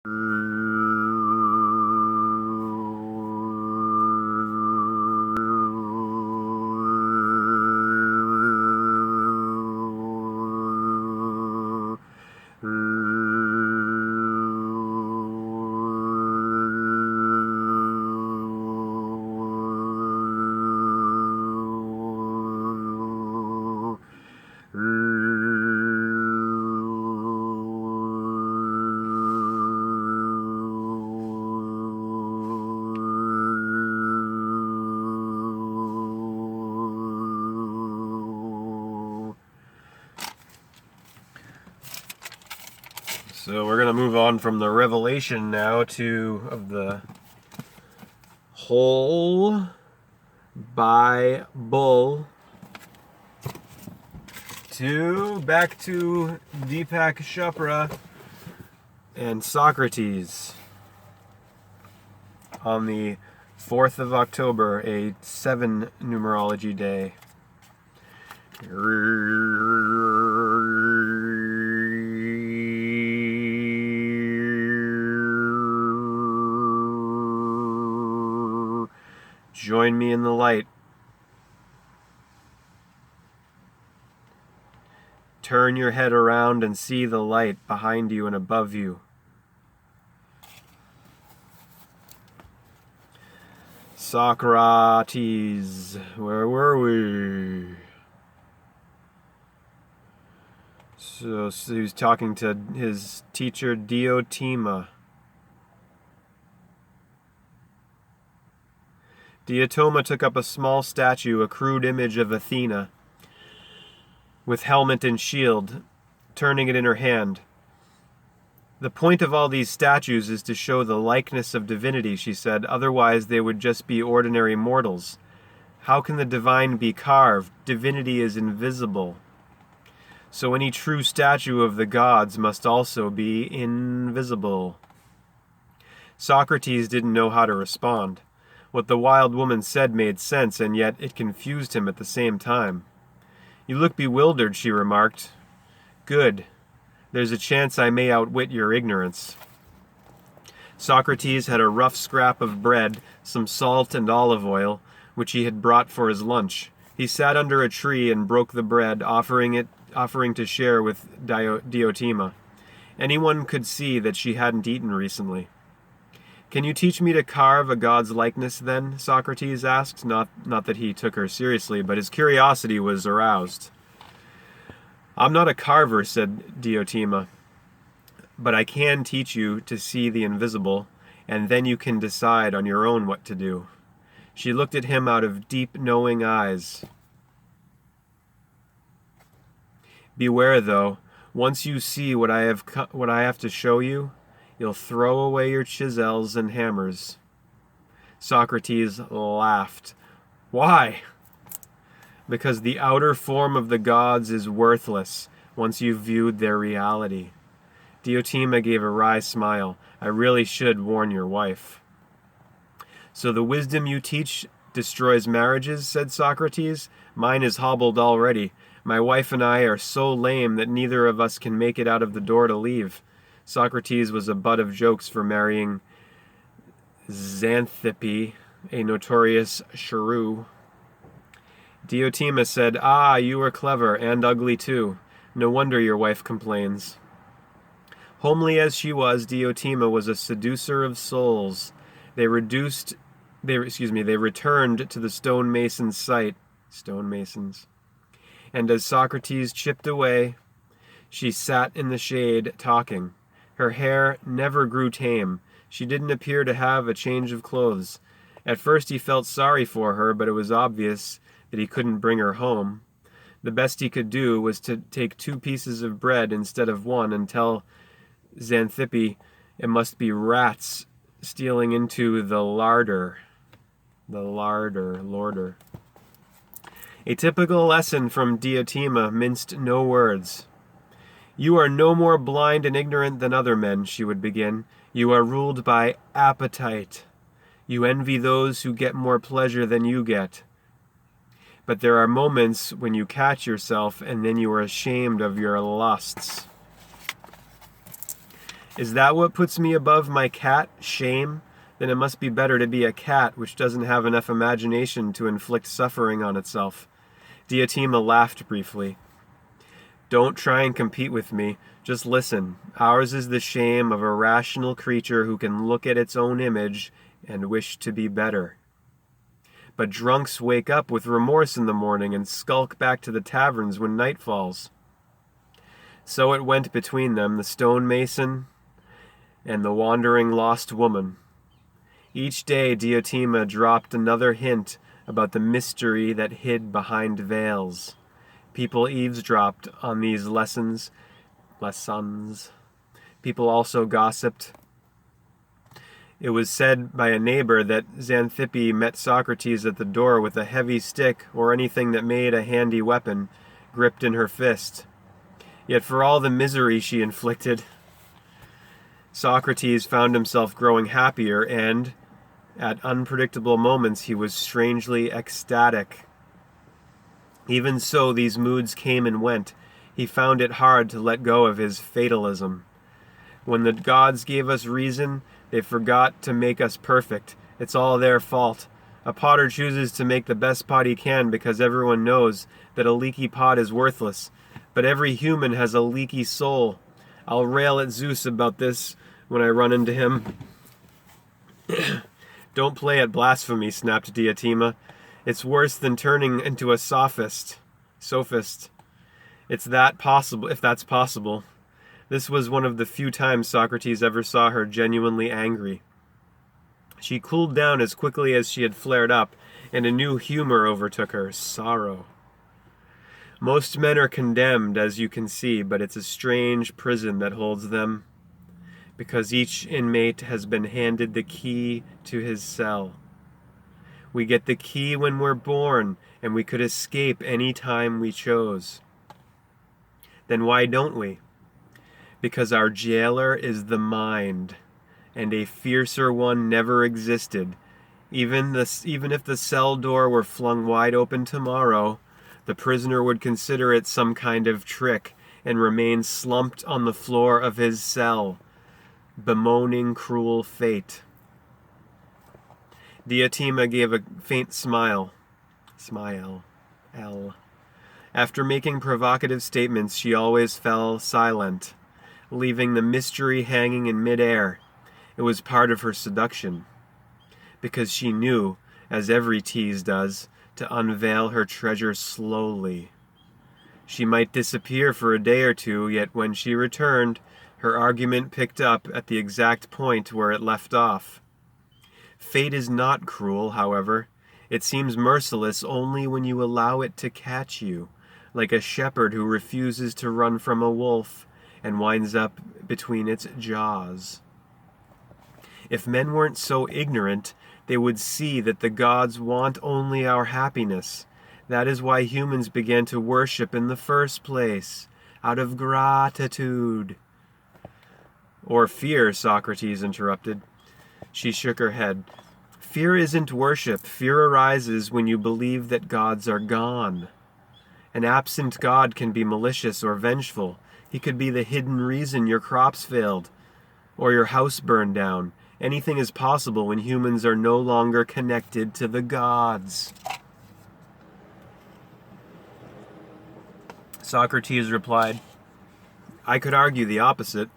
So we're going to move on from the revelation now of the whole Bible back to Deepak ChopRA and Soc-Ra-Tes on the 4th of October, a 7 numerology day. Join me in the light. Turn your head around and see the light behind you and above you. Soc-Ra-Tes, where were we? So he was talking to his teacher Diotima. Diotima took up a small statue, a crude image of Athena, with helmet and shield, turning it in her hand. The point of all these statues is to show the likeness of divinity, she said, otherwise they would just be ordinary mortals. How can the divine be carved? Divinity is invisible. So any true statue of the gods must also be invisible. Soc-Ra-Tes didn't know how to respond. What the wild woman said made sense, and yet it confused him at the same time. You look bewildered, she remarked. Good. There's a chance I may outwit your ignorance. Soc-Ra-Tes had a rough scrap of bread, some salt and olive oil, which he had brought for his lunch. He sat under a tree and broke the bread, offering to share with Diotima. Anyone could see that she hadn't eaten recently. Can you teach me to carve a god's likeness, then? Soc-Ra-Tes asked. Not that he took her seriously, but his curiosity was aroused. I'm not a carver, said Diotima, but I can teach you to see the invisible, and then you can decide on your own what to do. She looked at him out of deep, knowing eyes. Beware, though. Once you see what I have to show you, you'll throw away your chisels and hammers. Soc-Ra-Tes laughed. Why? Because the outer form of the gods is worthless once you've viewed their reality. Diotima gave a wry smile. I really should warn your wife. So the wisdom you teach destroys marriages, said Soc-Ra-Tes. Mine is hobbled already. My wife and I are so lame that neither of us can make it out of the door to leave. Soc-Ra-Tes was a butt of jokes for marrying Xanthippe, a notorious shrew. Diotima said, Ah, you are clever, and ugly too. No wonder your wife complains. Homely as she was, Diotima was a seducer of souls. They returned to the stonemason's site. Stonemasons. And as Soc-Ra-Tes chipped away, she sat in the shade, talking. Her hair never grew tame. She didn't appear to have a change of clothes. At first he felt sorry for her, but it was obvious that he couldn't bring her home. The best he could do was to take 2 pieces of bread instead of 1 and tell Xanthippe it must be rats stealing into the larder. Larder. A typical lesson from Diotima minced no words. You are no more blind and ignorant than other men, she would begin. You are ruled by appetite. You envy those who get more pleasure than you get. But there are moments when you catch yourself and then you are ashamed of your lusts. Is that what puts me above my cat, shame? Then it must be better to be a cat which doesn't have enough imagination to inflict suffering on itself. Diotima laughed briefly. Don't try and compete with me. Just listen. Ours is the shame of a rational creature who can look at its own image and wish to be better. But drunks wake up with remorse in the morning and skulk back to the taverns when night falls. So it went between them, the stonemason and the wandering lost woman. Each day Diotima dropped another hint about the mystery that hid behind veils. People eavesdropped on these lessons. People also gossiped. It was said by a neighbor that Xanthippe met Socrates at the door with a heavy stick or anything that made a handy weapon gripped in her fist. Yet for all the misery she inflicted, Socrates found himself growing happier, and at unpredictable moments he was strangely ecstatic. Even so, these moods came and went. He found it hard to let go of his fatalism. When the gods gave us reason, they forgot to make us perfect. It's all their fault. A potter chooses to make the best pot he can because everyone knows that a leaky pot is worthless. But every human has a leaky soul. I'll rail at Zeus about this when I run into him. Don't play at blasphemy, snapped Diotima. It's worse than turning into a sophist. If that's possible. This was one of the few times Socrates ever saw her genuinely angry. She cooled down as quickly as she had flared up, and a new humor overtook her, sorrow. Most men are condemned, as you can see, but it's a strange prison that holds them, because each inmate has been handed the key to his cell. We get the key when we're born, and we could escape any time we chose. Then why don't we? Because our jailer is the mind, and a fiercer one never existed. Even if the cell door were flung wide open tomorrow, the prisoner would consider it some kind of trick and remain slumped on the floor of his cell, bemoaning cruel fate. Diotima gave a faint smile. After making provocative statements, she always fell silent, leaving the mystery hanging in midair. It was part of her seduction, because she knew, as every tease does, to unveil her treasure slowly. She might disappear for a day or two, yet when she returned, her argument picked up at the exact point where it left off. Fate is not cruel, however. It seems merciless only when you allow it to catch you, like a shepherd who refuses to run from a wolf and winds up between its jaws. If men weren't so ignorant, they would see that the gods want only our happiness. That is why humans began to worship in the first place, out of gratitude. Or fear, Socrates interrupted. She shook her head. Fear isn't worship. Fear arises when you believe that gods are gone. An absent god can be malicious or vengeful. He could be the hidden reason your crops failed, or your house burned down. Anything is possible when humans are no longer connected to the gods. Socrates replied, I could argue the opposite.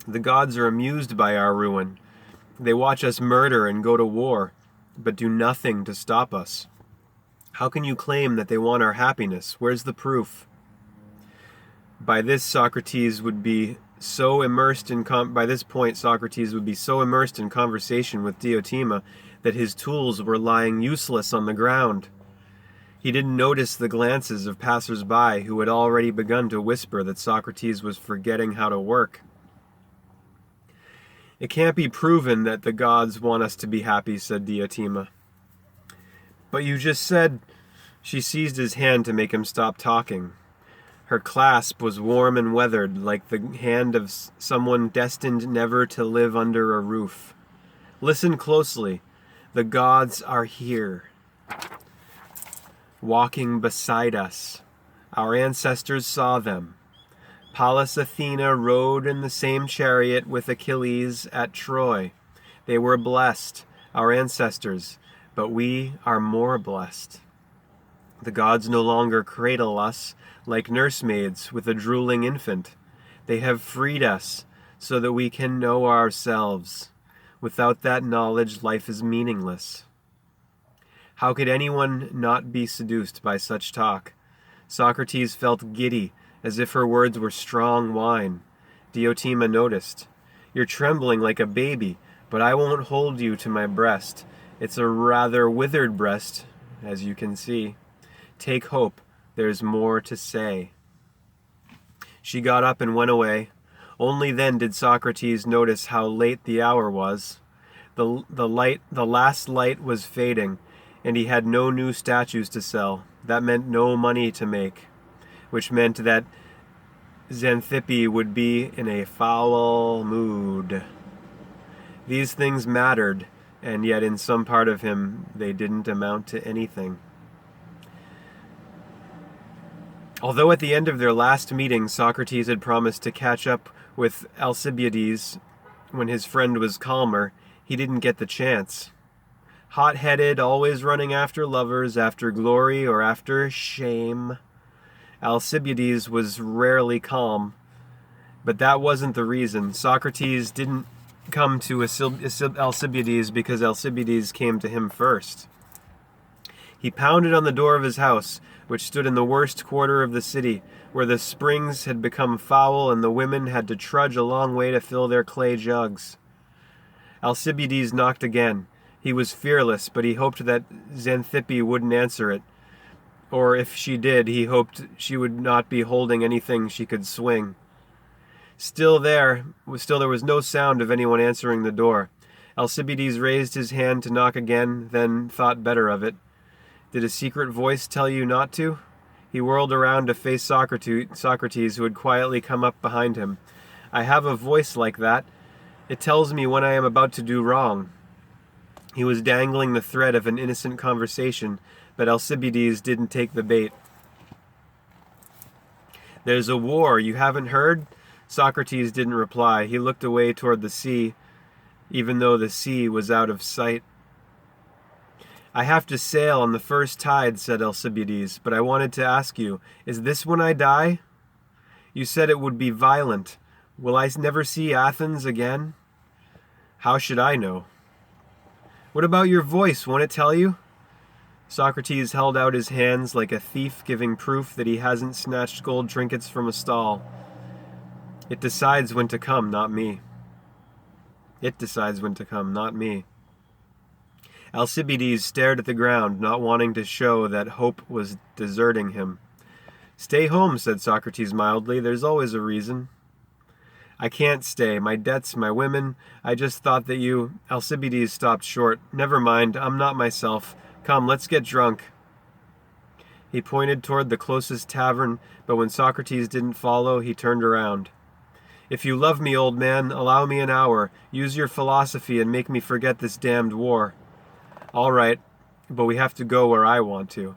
The gods are amused by our ruin. They watch us murder and go to war, but do nothing to stop us. How can you claim that they want our happiness? Where's the proof? By this point, Socrates would be so immersed in conversation with Diotima that his tools were lying useless on the ground. He didn't notice the glances of passers-by who had already begun to whisper that Socrates was forgetting how to work. It can't be proven that the gods want us to be happy, said Diotima. But you just said... She seized his hand to make him stop talking. Her clasp was warm and weathered, like the hand of someone destined never to live under a roof. Listen closely. The gods are here, walking beside us. Our ancestors saw them. Pallas Athena rode in the same chariot with Achilles at Troy. They were blessed, our ancestors, but we are more blessed. The gods no longer cradle us like nursemaids with a drooling infant. They have freed us so that we can know ourselves. Without that knowledge, life is meaningless. How could anyone not be seduced by such talk? Socrates felt giddy, as if her words were strong wine. Diotima noticed. You're trembling like a baby, but I won't hold you to my breast. It's a rather withered breast, as you can see. Take hope, there's more to say. She got up and went away. Only then did Socrates notice how late the hour was. The last light was fading, and he had no new statues to sell. That meant no money to make, which meant that Xanthippe would be in a foul mood. These things mattered, and yet in some part of him they didn't amount to anything. Although at the end of their last meeting Socrates had promised to catch up with Alcibiades when his friend was calmer, he didn't get the chance. Hot-headed, always running after lovers, after glory, or after shame, Alcibiades was rarely calm. But that wasn't the reason. Socrates didn't come to Alcibiades because Alcibiades came to him first. He pounded on the door of his house, which stood in the worst quarter of the city, where the springs had become foul and the women had to trudge a long way to fill their clay jugs. Alcibiades knocked again. He was fearless, but he hoped that Xanthippe wouldn't answer it. Or if she did, he hoped she would not be holding anything she could swing. Still there was no sound of anyone answering the door. Alcibiades raised his hand to knock again, then thought better of it. Did a secret voice tell you not to? He whirled around to face Socrates, who had quietly come up behind him. I have a voice like that. It tells me when I am about to do wrong. He was dangling the thread of an innocent conversation, but Alcibiades didn't take the bait. There's a war, you haven't heard? Socrates didn't reply. He looked away toward the sea, even though the sea was out of sight. I have to sail on the first tide, said Alcibiades, but I wanted to ask you, is this when I die? You said it would be violent. Will I never see Athens again? How should I know? What about your voice? Won't it tell you? Socrates held out his hands like a thief giving proof that he hasn't snatched gold trinkets from a stall. It decides when to come, not me. It decides when to come, not me. Alcibiades stared at the ground, not wanting to show that hope was deserting him. Stay home, said Socrates mildly. There's always a reason. I can't stay. My debts, my women. I just thought that you... Alcibiades stopped short. Never mind. I'm not myself. Come, let's get drunk. He pointed toward the closest tavern, but when Socrates didn't follow, he turned around. If you love me, old man, allow me an hour. Use your philosophy and make me forget this damned war. All right, but we have to go where I want to.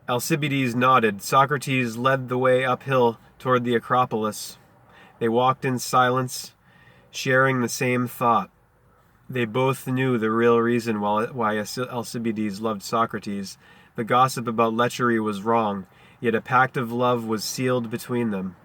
Alcibiades nodded. Socrates led the way uphill toward the Acropolis. They walked in silence, sharing the same thought. They both knew the real reason why Alcibiades loved Socrates. The gossip about lechery was wrong, yet a pact of love was sealed between them.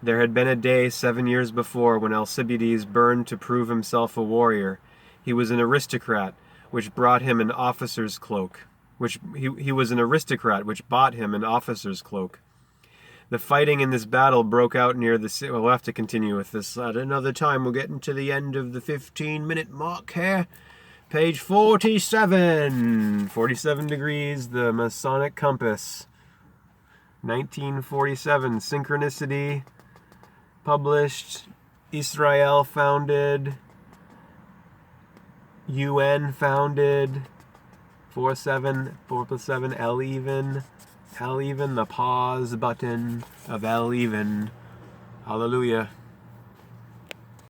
There had been a day 7 years before when Alcibiades burned to prove himself a warrior. He was an aristocrat, which brought him an officer's cloak. He was an aristocrat, which bought him an officer's cloak. The fighting in this battle broke out near the city. We'll have to continue with this at another time. We're getting to the end of the 15-minute mark here. Page 47. 47 degrees, the Masonic compass. 1947, synchronicity. Published, Israel founded, UN founded, 4+7, L even, the pause button of L even. Hallelujah.